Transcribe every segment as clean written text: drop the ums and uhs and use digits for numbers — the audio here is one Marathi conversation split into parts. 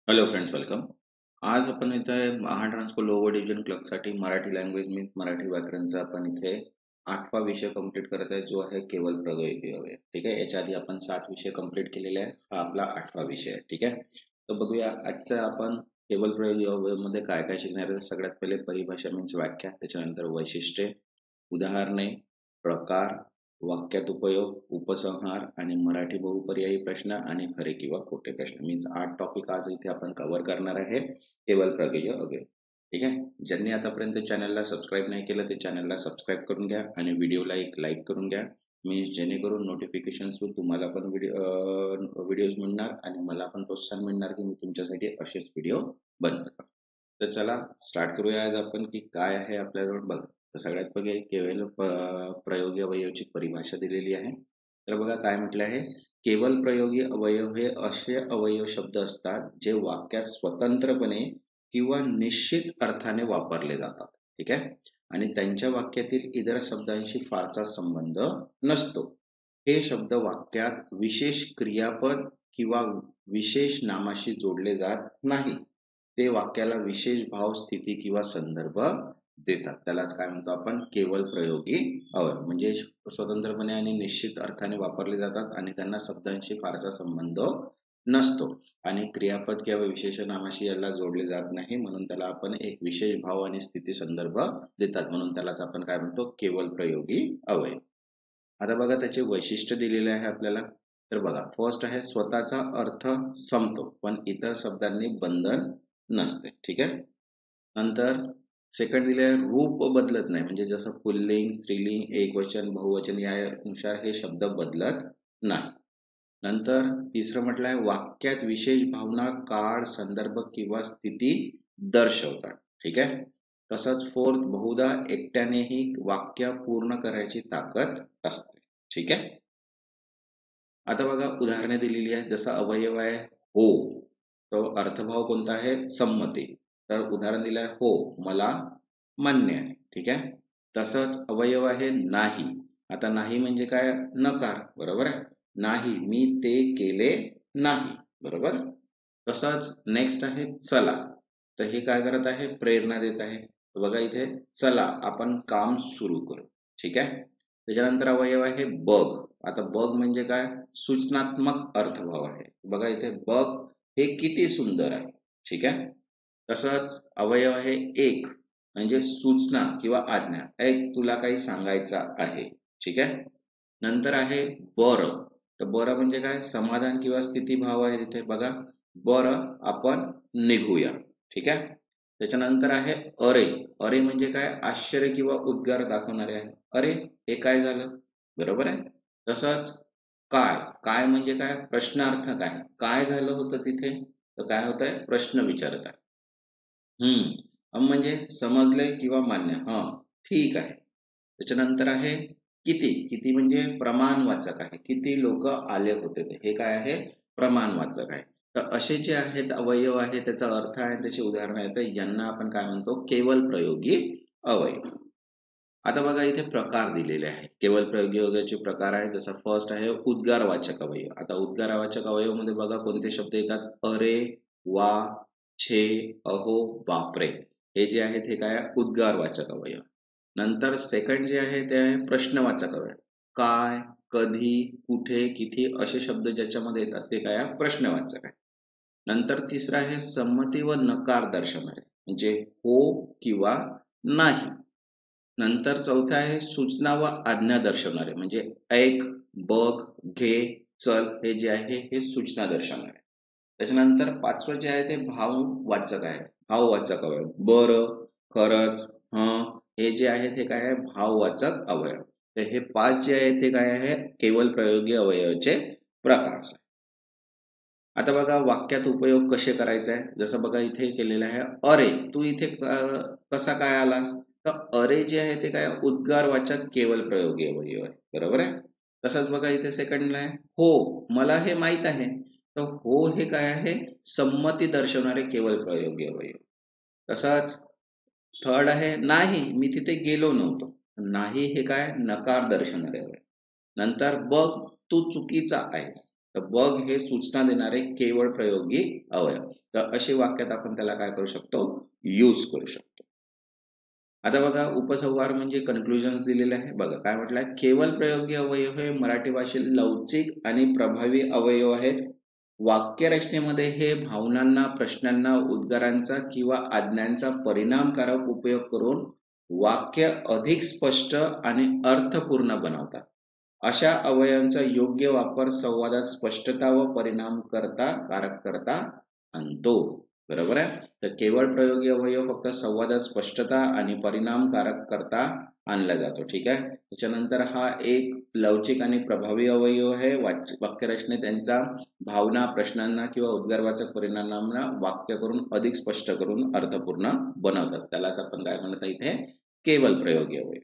Hello friends, welcome. आज आपण इथे महाट्रान्सको लोअर डिव्हिजन क्लर्कसाठी मराठी लँग्वेज मीन्स मराठी व्याकरणचा आपण इथे 8वा विषय कंप्लीट करत आहे, जो आहे केवल प्रगती अवयव. ठीक आहे. याच्या आधी आपण 7 विषय कंप्लीट केलेले आहे. हा आपला 8वा विषय आहे. ठीक आहे. तर बघूया आजचा आपण केवल प्रयोगी अवयवमध्ये काय काय शिकणार आहे. सगळ्यात पहिले परिभाषा मीन्स व्याख्या, त्याच्यानंतर वैशिष्ट्ये, उदाहरणे, प्रकार, वाक्यात उपयोग, उपसंहार आणि मराठी बहुपर्यायी प्रश्न आणि खरे किंवा खोटे प्रश्न मीन्स 8 टॉपिक आज इथे आपण कव्हर करणार आहे केवल प्रगती अवयव. ठीक आहे. ज्यांनी आतापर्यंत चॅनलला सबस्क्राईब नाही केलं ते चॅनलला सबस्क्राईब करून घ्या आणि व्हिडिओला एक लाईक करून घ्या मीन्स जेणेकरून नोटिफिकेशन थ्रू तुम्हाला पण व्हिडिओज मिळणार आणि मला पण प्रोत्साहन मिळणार की मी तुमच्यासाठी असेच व्हिडिओ बनवतो. तर चला स्टार्ट करूया. आज आपण की काय आहे आपल्याजवळ बघा. तर सगळ्यात पहिले केवल प्रयोगी अवयवाची परिभाषा दिलेली आहे. तर बघा काय म्हटलं आहे. केवल प्रयोगी अवयव हे असे अवयव शब्द असतात जे वाक्यात स्वतंत्रपणे किंवा निश्चित अर्थाने वापरले जातात. ठीक आहे. आणि त्यांच्या वाक्यातील इतर शब्दांशी फारसा संबंध नसतो. हे शब्द वाक्यात विशेष क्रियापद किंवा विशेष नामाशी जोडले जात नाही. ते वाक्याला विशेष भाव, स्थिती किंवा संदर्भ देतात. त्यालाच काय म्हणतो आपण केवल प्रयोगी अवयव. म्हणजे स्वतंत्रपणे आणि निश्चित अर्थाने वापरले जातात आणि त्यांना शब्दांशी फारसा संबंध नसतो आणि क्रियापद किंवा विशेषनामाशी याला जोडले जात नाही, म्हणून त्याला आपण एक विशेष भाव आणि स्थिती संदर्भ देतात, म्हणून त्यालाच आपण काय म्हणतो केवल प्रयोगी अवयव. आता बघा त्याचे वैशिष्ट्य दिलेले आहे आपल्याला. तर बघा फर्स्ट आहे स्वतःचा अर्थ संपतो पण इतर शब्दांनी बंधन नसते. ठीक आहे. नंतर सेकंड दिले आहे रूप बदलत नाही, म्हणजे जसं पुल्लिंग, स्त्रीलिंग, एकवचन, बहुवचन यानुसार हे शब्द बदलत नाही. नंतर तिसरं म्हटलं आहे वाक्यात विशेष भावना, काळ, संदर्भ किंवा स्थिती दर्शवतात. ठीक आहे. तसंच फोर्थ बहुधा एकट्यानेही वाक्य पूर्ण करायची ताकद असते. ठीक आहे. आता बघा उदाहरणे दिलेली आहे. जसं अवयव आहे हो, तो अर्थभाव कोणता आहे संमती. तर उदाहरण दिलं आहे हो मला मान्य आहे. ठीक आहे. तसंच अवयव आहे नाही. आता नाही म्हणजे काय नकार. बरोबर आहे. नाही मी ते केले नाही. बरोबर. तसंच नेक्स्ट आहे चला. तर हे काय करत आहे प्रेरणा देत आहे. बघा इथे चला आपण काम सुरू करू. ठीक आहे. त्याच्यानंतर अवयव आहे बघ. आता बघ म्हणजे काय सूचनात्मक अर्थभाव आहे. बघा इथे बघ हे किती सुंदर आहे. ठीक आहे. तसंच अवयव आहे एक म्हणजे सूचना किंवा आज्ञा. एक तुला काही सांगायचं आहे. ठीक आहे. नंतर आहे बरं. तर बरं म्हणजे काय समाधान किंवा स्थितीभाव आहे तिथे. बघा बरं आपण निघूया. ठीक आहे. त्याच्यानंतर आहे अरे. अरे म्हणजे काय आश्चर्य किंवा उद्गार दाखवणारे आहे. अरे हे काय झालं. बरोबर आहे. तसंच काय. काय म्हणजे काय प्रश्नार्थक आहे. काय झालं होतं तिथे. तर काय होत आहे प्रश्न विचारत आहे. म्हणजे समजले किंवा मान्य. ठीक आहे. त्याच्यानंतर आहे किती. किती म्हणजे प्रमाणवाचक आहे. किती लोक आले होते ते. हे काय आहे प्रमाणवाचक आहे. तर असे जे आहेत अवयव आहे त्याचा अर्थ आहे त्याची उदाहरणं आहेत. तर यांना आपण काय म्हणतो केवल प्रयोगी अवयव. आता बघा इथे प्रकार दिलेले आहे. केवल प्रयोगी अवयवाचे प्रकार आहे. जसं फर्स्ट आहे उद्गारवाचक अवयव. आता उद्गारवाचक अवयव मध्ये बघा कोणते शब्द येतात. अरे, वा, छे, अहो, बापरे. हे जे आहेत हे काय उद्गारवाचक अवयव. नंतर सेकंड जे आहे ते आहे प्रश्नवाचक अवयव. काय, कधी, कुठे, किती असे शब्द ज्याच्यामध्ये येतात ते काय प्रश्नवाचक आहे. नंतर तिसरा आहे संमती व नकार दर्शवणारे म्हणजे हो किंवा नाही. नंतर चौथा आहे सूचना व आज्ञा दर्शवणारे म्हणजे ऐक, बघ, घे, चल हे जे आहे हे सूचना दर्शवणारे. त्याच्यानंतर पाचवं जे आहे ते भाववाचक आहे. भाववाचक अवयव. बरं, खरंच, हे जे आहे ते काय आहे भाववाचक अवयव. तर हे 5 जे आहे ते काय आहे केवल प्रयोगी अवयवाचे प्रकार. आता बघा वाक्यात उपयोग कसे करायचा आहे. जसं बघा इथे केलेलं आहे अरे तू इथे कसा काय आलास. तर अरे जे आहे ते काय उद्गारवाचक केवल प्रयोगी अवयव आहे. बरोबर आहे. तसंच बघा इथे सेकंडला आहे हो मला हे माहित आहे. तर हो हे काय आहे संमती दर्शवणारे केवल प्रयोगी अवयव. तसंच थर्ड आहे नाही मी तिथे गेलो नव्हतो. नाही हे काय नकार दर्शवणारे अवयव. नंतर बघ तू चुकीचा आहेस. तर बघ हे सूचना देणारे केवळ प्रयोगी अवयव. तर अशी वाक्यात आपण त्याला काय करू शकतो, यूज करू शकतो. आता बघा उपसंहार म्हणजे कन्क्लुजन दिलेले आहे. बघा काय म्हटलंय, केवळ प्रयोगी अवयव हे मराठी भाषेत लवचिक आणि प्रभावी अवयव आहेत. वाक्यरचनेमध्ये हे भावनांना, प्रश्नांना, उद्गारांचा किंवा आज्ञांचा परिणामकारक उपयोग करून वाक्य अधिक स्पष्ट आणि अर्थपूर्ण बनवतात. अशा अवयवांचा योग्य वापर संवादात स्पष्टता व परिणामकारकता आणतो. बरोबर आहे. तर केवळ प्रयोगी अवयव फक्त संवादात स्पष्टता आणि परिणामकारकता आणला जातो. ठीक आहे. त्याच्यानंतर हा एक लवचिक आणि प्रभावी अवयव आहे. वाक्यरचनेत त्यांचा भावना, प्रश्नांना किंवा उद्गारवाचक परिणामांना वाक्य करून अधिक स्पष्ट करून अर्थपूर्ण बनवतात. त्यालाच आपण काय म्हणतात इथे, केवळ प्रयोगी अवयव.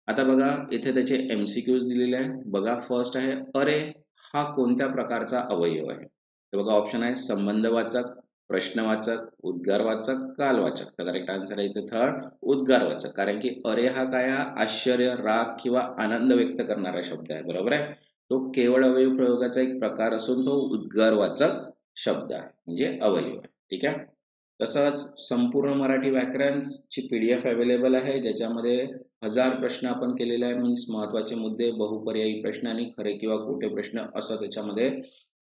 आता बघा इथे त्याचे MCQs दिलेले आहे. बघा फर्स्ट आहे, अरे हा कोणत्या प्रकारचा अवयव आहे. तर बघा ऑप्शन आहे संबंधवाचक, प्रश्नवाचक, उद्गारवाचक, कालवाचक. तर करेक्ट आन्सर आहे इथे थर्ड, उद्गारवाचक. कारण की अरे हा काय, हा आश्चर्य, राग किंवा आनंद व्यक्त करणारा शब्द आहे. बरोबर आहे. तो केवळ अवयव प्रयोगाचा एक प्रकार असून तो उद्गारवाचक शब्द आहे, म्हणजे अवयव आहे. ठीक आहे. तसंच संपूर्ण मराठी व्याकरणची PDF अवेलेबल आहे, ज्याच्यामध्ये 1000 प्रश्न आपण केलेले आहे. मीन्स महत्वाचे मुद्दे, बहुपर्यायी प्रश्न आणि खरे किंवा खोटे प्रश्न असं त्याच्यामध्ये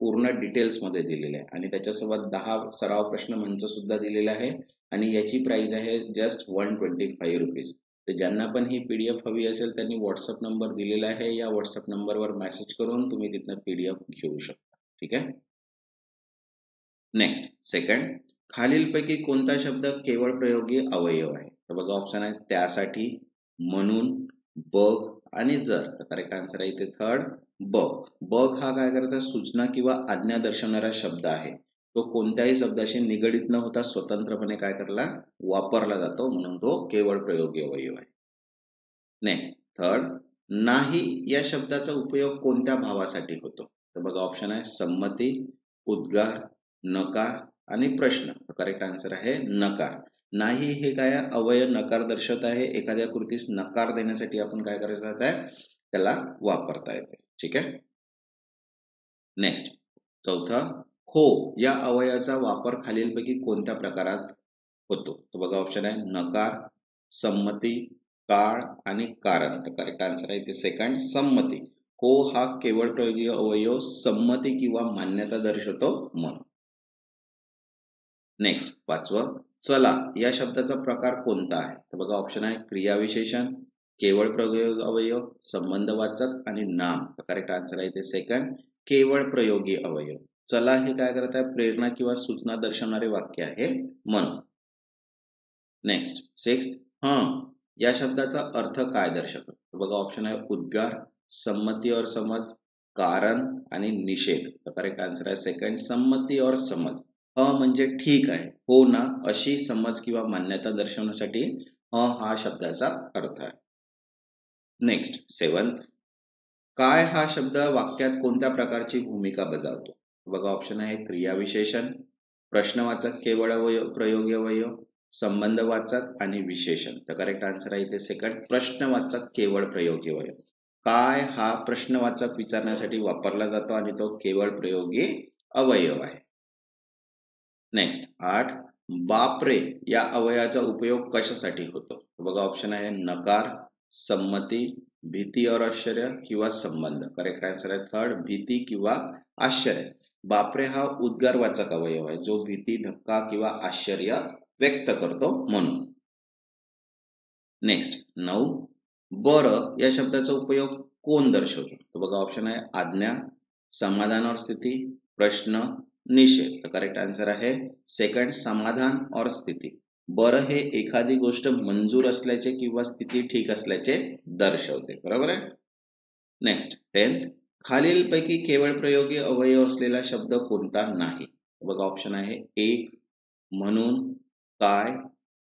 पूर्ण डिटेल्समध्ये दिलेले आहे. आणि त्याच्यासोबत 10 सराव प्रश्न मंच सुद्धा दिलेला आहे आणि याची प्राइस आहे जस्ट 125 रुपीज. तर ज्यांना पण ही PDF हवी असेल त्यांनी व्हॉट्सअप नंबर दिलेला आहे. या व्हॉट्सअप नंबरवर मेसेज करून तुम्ही तिथनं PDF घेऊ शकता. ठीक आहे. नेक्स्ट सेकंड, खालीलपैकी कोणता शब्द केवळ प्रयोगी अवयव आहे. तर बघा ऑप्शन आहे त्यासाठी, म्हणून, बघ आणि जर. तर करेक्ट आन्सर आहे इथे थर्ड, बघ. बघ हा काय करता, सूचना किंवा आज्ञा दर्शवणारा शब्द आहे. तो कोणत्याही शब्दाशी निगडित न होता स्वतंत्रपणे काय करला, वापरला जातो, म्हणून तो केवळ प्रयोगी अवयव आहे. नेक्स्ट थर्ड, नाही या शब्दाचा उपयोग कोणत्या भावासाठी होतो. तर बघा ऑप्शन आहे संमती, उद्गार, नकार आणि प्रश्न. करेक्ट आन्सर आहे नकार. नाही हे काय, अवयव नकार दर्शवत आहे. एखाद्या कृतीस नकार देण्यासाठी आपण काय करायचं आहे, त्याला वापरता येते. ठीक आहे. नेक्स्ट चौथा, हो या अवयवाचा वापर खालीलपैकी कोणत्या प्रकारात होतो. तर बघा ऑप्शन आहे नकार, संमती, काळ आणि कारण. तर करेक्ट आन्सर आहे ते सेकंड, संमती. हो हा केवळ प्रयोगी अवयव संमती किंवा मान्यता दर्शवतो म्हणून. नेक्स्ट पाचवं, चला या शब्दाचा प्रकार कोणता आहे. तर बघा ऑप्शन आहे क्रियाविशेषण, केवळ प्रयोगी अवयव, संबंधवाचक आणि नाम. तर करेक्ट आन्सर आहे ते सेकंड, केवळ प्रयोगी अवयव. चला हे काय करत आहे, प्रेरणा किंवा सूचना दर्शवणारे वाक्य आहे म्हणून. नेक्स्ट सिक्स, या शब्दाचा अर्थ काय दर्शवतो. तर बघा ऑप्शन आहे उद्गार, संमती और समज, कारण आणि निषेध. तर करेक्ट आन्सर आहे सेकंड, संमती और समज. म्हणजे ठीक आहे, हो ना अशी समज किंवा मान्यता दर्शवण्यासाठी हा शब्दाचा अर्थ आहे. नेक्स्ट सेवन्थ, काय हा शब्द वाक्यात कोणत्या प्रकारची भूमिका बजावतो. बघा ऑप्शन आहे क्रियाविशेषण, प्रश्नवाचक केवळ अवयव, प्रयोगी अवयव, संबंधवाचक आणि विशेषण. तर करेक्ट आन्सर आहे इथे सेकंड, प्रश्नवाचक केवळ प्रयोगी अवयव. काय हा प्रश्नवाचक विचारण्यासाठी वापरला जातो आणि तो केवळ प्रयोगी अवयव आहे. नेक्स्ट 8, बापरे या अवयवाचा उपयोग कशासाठी होतो. बघा ऑप्शन आहे नकार, संमती, भीती और आश्चर्य किंवा संबंध. करेक्ट आन्सर आहे थर्ड, भीती किंवा आश्चर्य. बापरे हा उद्गारवाचक अवयव आहे जो भीती, धक्का किंवा आश्चर्य व्यक्त करतो म्हणून. नेक्स्ट 9, बरं या शब्दाचा उपयोग कोण दर्शवतो. तर बघा ऑप्शन आहे आज्ञा, समाधान और स्थिती, प्रश्न, निषेध. तर करेक्ट आन्सर आहे सेकंड, समाधान और स्थिती. बरं हे एखादी गोष्ट मंजूर असल्याचे किंवा स्थिती ठीक असल्याचे दर्शवते. बरोबर आहे. नेक्स्ट 10th, खालीलपैकी केवळ प्रयोगी अवयव असलेला शब्द कोणता नाही. बघा ऑप्शन आहे एक, म्हणून, काय,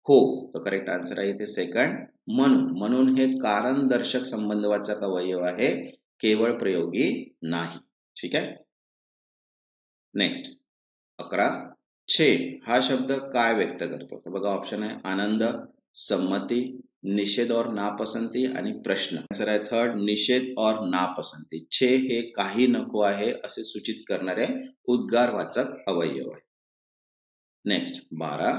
हो. तर करेक्ट आन्सर आहे इथे सेकंड, म्हणून. म्हणून हे कारण दर्शक संबंधवाचक अवयव आहे, केवळ प्रयोगी नाही. ठीक आहे. नेक्स्ट 11, छे हा शब्द काय व्यक्त करतो. तर बघा ऑप्शन आहे आनंद, संमती, निषेध और नापसंती आणि प्रश्न. आन्सर आहे थर्ड, निषेध और नापसंती. छे हे काही नको आहे असे सूचित करणारे उद्गारवाचक अवयव आहे. नेक्स्ट 12,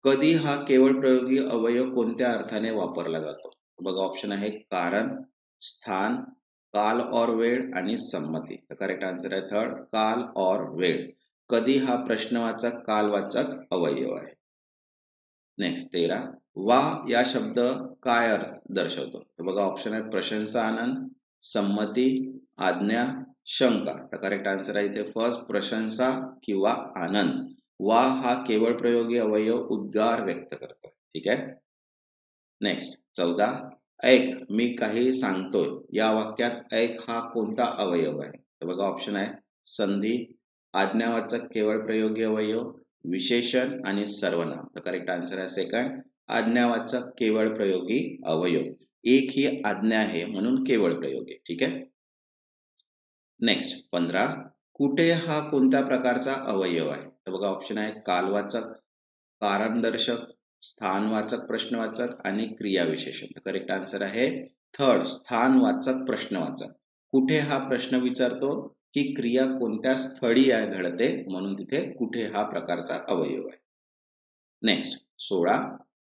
कधी हा केवळ प्रयोगी अवयव कोणत्या अर्थाने वापरला जातो? बघा ऑप्शन आहे कारण, स्थान, काल और वेळ आणि संमती. तर करेक्ट आन्सर आहे थर्ड, काल और वेळ. कधी हा प्रश्नवाचक कालवाचक अवयव आहे. नेक्स्ट 13, वा या शब्द काय अर्थ दर्शवतो? तर बघा ऑप्शन आहे प्रशंसा, आनंद, संमती, आज्ञा, शंका. तर करेक्ट आन्सर आहे इथे फर्स्ट, प्रशंसा किंवा आनंद. वा हा केवळ प्रयोगी अवयव उद्गार व्यक्त करतो. ठीक आहे. नेक्स्ट 14, ऐक मी काही सांगतोय या वाक्यात ऐक हा कोणता अवयव आहे? तर बघा ऑप्शन आहे संधी, आज्ञावाचक केवळ प्रयोगी अवयव, विशेषण आणि सर्वनाम. तर करेक्ट आन्सर आहे सेकंड, आज्ञावाचक केवळ प्रयोगी अवयव. एक ही आज्ञा आहे म्हणून केवळ प्रयोगी. ठीक आहे. नेक्स्ट 15, कुठे हा कोणत्या प्रकारचा अवयव आहे? तर बघा ऑप्शन आहे कालवाचक, कारणदर्शक, स्थानवाचक प्रश्नवाचक आणि क्रियाविशेषण. करेक्ट आन्सर आहे थर्ड, स्थानवाचक प्रश्नवाचक. कुठे हा प्रश्न विचारतो की क्रिया कोणत्या स्थळी घडते म्हणून तिथे कुठे हा प्रकारचा अवयव आहे. नेक्स्ट 16,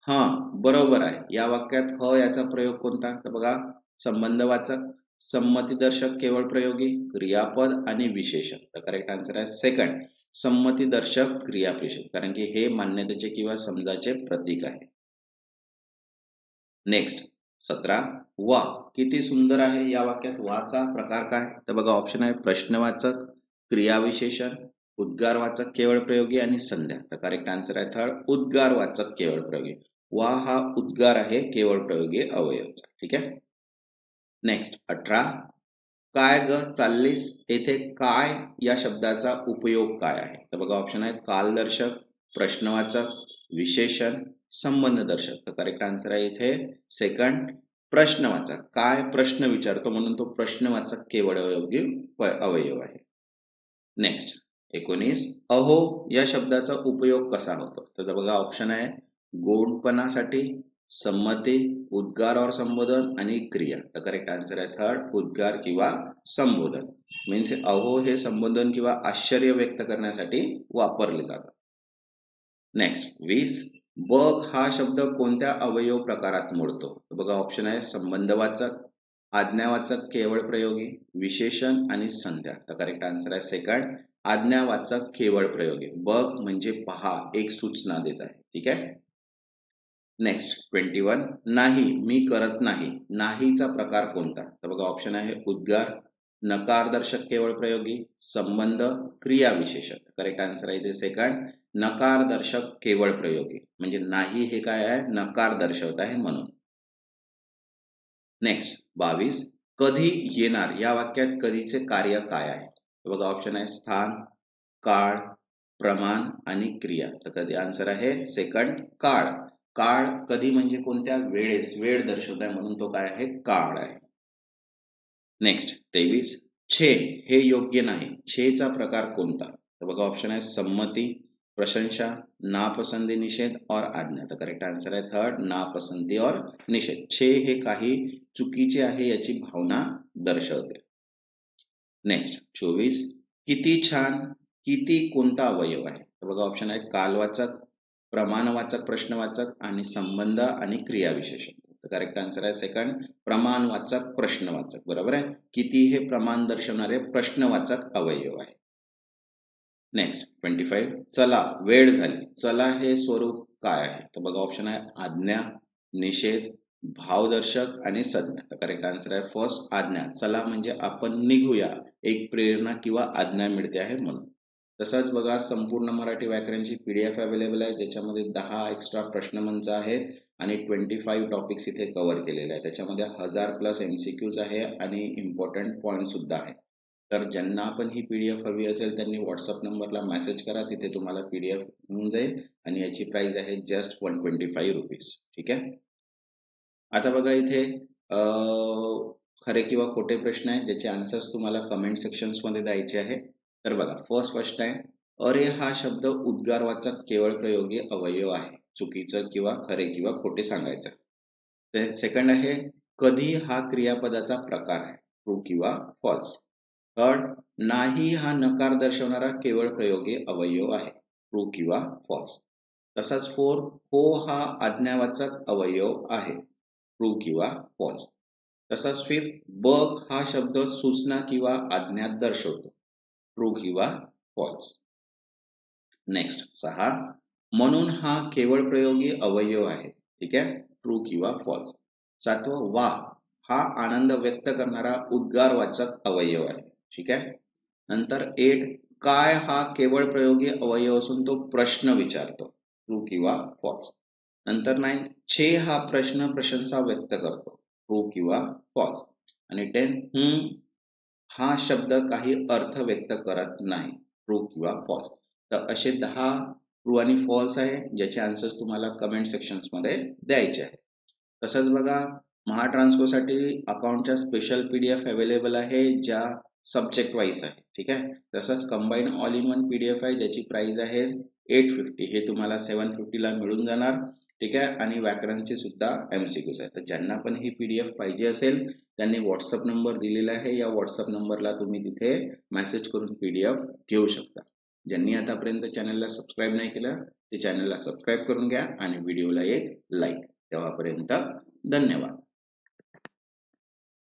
हा बरोबर आहे या वाक्यात ह याचा प्रयोग कोणता? तर बघा संबंधवाचक, संमतीदर्शक केवळ प्रयोगी, क्रियापद आणि विशेषण. तर करेक्ट आन्सर आहे सेकंड, संमतीदर्शक क्रियाविशेषण, कारण की हे मान्यतेचे किंवा समजाचे प्रतीक आहे. नेक्स्ट 17, वा किती सुंदर आहे या वाक्यात वाचा प्रकार काय? तर बघा ऑप्शन आहे प्रश्नवाचक, क्रियाविशेषण, उद्गारवाचक केवळ प्रयोगी आणि संज्ञा. तर करेक्ट आन्सर आहे थर्ड, उद्गारवाचक केवळ प्रयोगी. वा हा उद्गार आहे केवळ प्रयोगी अवयवचा. ठीक आहे. नेक्स्ट 18, काय ग चाललीस येथे काय या शब्दाचा उपयोग काय आहे? तर बघा ऑप्शन आहे कालदर्शक, प्रश्नवाचक, विशेषण, संबंधदर्शक. तर करेक्ट आन्सर आहे इथे सेकंड, प्रश्नवाचक. काय प्रश्न विचारतो म्हणून तो प्रश्नवाचक केवळ अवयव आहे. नेक्स्ट 19, अहो या शब्दाचा उपयोग कसा होतो? तर बघा ऑप्शन आहे गोडपणासाठी, संमती, उद्गार और संबोधन आणि क्रिया. तर करेक्ट आन्सर आहे थर्ड, उद्गार किंवा संबोधन. मीन्स अहो हे संबोधन किंवा आश्चर्य व्यक्त करण्यासाठी वापरले जातात. नेक्स्ट 20, बघ हा शब्द कोणत्या अवयव प्रकारात मोडतो? तर बघा ऑप्शन आहे संबंधवाचक, आज्ञावाचक केवळ प्रयोगी, विशेषण आणि संज्ञा. तर करेक्ट आन्सर आहे सेकंड, आज्ञावाचक केवळ प्रयोगी. बघ म्हणजे पहा, एक सूचना देत आहे. ठीक आहे. नेक्स्ट 21, नाही मी करत नाही. नाहीचा प्रकार कोणता? तर बघा ऑप्शन आहे उद्गार, नकारदर्शक केवळ प्रयोगी, संबंध, क्रियाविशेषण. करेक्ट आन्सर आहे इथे सेकंड, नकारदर्शक केवळ प्रयोगी. म्हणजे नाही हे काय आहे नकार दर्शवत आहे म्हणून. नेक्स्ट 22, कधी येणार या वाक्यात कधीचे कार्य काय आहे? बघा ऑप्शन आहे स्थान, काळ, प्रमाण आणि क्रिया. तर कधी आन्सर आहे सेकंड, काळ. काळ कधी म्हणजे कोणत्या वेळेस, वेळ दर्शवत आहे म्हणून तो काय आहे काळ आहे. नेक्स्ट 23, छे हे योग्य नाही. छेचा प्रकार कोणता? तर बघा ऑप्शन आहे संमती, प्रशंसा, नापसंदी, निषेध और आज्ञा. तर करेक्ट आन्सर आहे थर्ड, नापसंती और निषेध. छे हे काही चुकीचे आहे याची भावना दर्शवते. नेक्स्ट 24, किती छान, किती कोणता अवयव आहे? तर बघा ऑप्शन आहे कालवाचक, प्रमाणवाचक प्रश्नवाचक आणि संबंध आणि क्रियाविशेषण. तर करेक्ट आन्सर आहे सेकंड, प्रमाणवाचक प्रश्नवाचक. बरोबर आहे. किती हे प्रमाण दर्शवणारे प्रश्नवाचक अवयव आहे. नेक्स्ट 25, चला वेळ झाली. चला हे स्वरूप काय आहे? तर बघा ऑप्शन आहे आज्ञा, निषेध, भावदर्शक आणि संज्ञा. तर करेक्ट आन्सर आहे फर्स्ट, आज्ञा. चला म्हणजे आपण निघूया, एक प्रेरणा किंवा आज्ञा मिळते आहे म्हणून. तसंच बघा संपूर्ण मराठी व्याकरणची PDF अवेलेबल आहे, ज्याच्यामध्ये 10 एक्स्ट्रा प्रश्नमंच आहेत आणि 25 टॉपिक्स इथे कव्हर केलेले आहेत. त्याच्यामध्ये 1000+ MCQs आहे आणि इम्पॉर्टंट पॉईंट सुद्धा आहे. तर ज्यांना पण ही PDF हवी असेल त्यांनी व्हॉट्सअप नंबरला मेसेज करा, तिथे तुम्हाला PDF मिळून जाईल आणि याची प्राइस आहे जस्ट 125 रुपीज. ठीक आहे. आता बघा इथे खरे किंवा खोटे प्रश्न आहे, ज्याचे आन्सर्स तुम्हाला कमेंट सेक्शन्स मध्ये द्यायचे आहे. तर बघा फर्स्ट प्रश्न आहे, अरे हा शब्द उद्गारवाचक केवळ प्रयोगी अवयव आहे. चुकीचं किंवा खरे किंवा खोटे सांगायचं. सेकंड आहे कधी हा क्रियापदाचा प्रकार आहे, ट्रू किंवा फॉल्स. थर्ड, नाही हा नकार दर्शवणारा केवळ प्रयोगी अवयव आहे, ट्रू किंवा फॉल्स. तसाच फोर्थ, हो हा आज्ञावाचक अवयव आहे, ट्रू किंवा फॉल्स. तसाच फिफ्थ, बघ हा शब्द सूचना किंवा आज्ञा दर्शवतो, ट्रू किंवा फॉल्स. नेक्स्ट 6, म्हणून हा केवळ प्रयोगी अवयव आहे, ठीक आहे, ट्रू किंवा फॉल्स. 7वं, वाह हा आनंद व्यक्त करणारा उद्गारवाचक अवयव आहे, ठीक आहे. नंतर 8, काय हा केवळ प्रयोगी अवयव असून तो प्रश्न विचारतो, ट्रू किंवा फॉल्स. नंतर 9, छे हा प्रश्न प्रशंसा व्यक्त करतो, ट्रू किंवा फॉल्स. आणि 10, हा शब्द काही अर्थ व्यक्त करत नाही, ट्रू किंवा फॉल्स. तर असे 10 ट्रू आणि फॉल्स आहे, ज्याचे आन्सर्स तुम्हाला कमेंट सेक्शन्समध्ये द्यायचे आहे. तसंच बघा, महाट्रान्सकोसाठी अकाउंटच्या स्पेशल PDF अवेलेबल आहे, ज्या सब्जेक्ट वाईज आहे, ठीक आहे. तसंच combine all in one PDF आहे, ज्याची प्राइस आहे 850. हे तुम्हाला 750 ला मिळून जाणार, ठीक आहे. आणि व्याकरणचे सुद्धा MCQs आहे. तर ज्यांना पण ही PDF पाहिजे असेल त्यांनी व्हॉट्सअप नंबर दिलेला आहे, या व्हॉट्सअप नंबरला तुम्ही तिथे मेसेज करून PDF घेऊ शकता. ज्यांनी आतापर्यंत चॅनलला सबस्क्राईब नाही केलं ते चॅनलला सबस्क्राईब करून घ्या आणि व्हिडिओला एक लाईक. तेव्हापर्यंत धन्यवाद.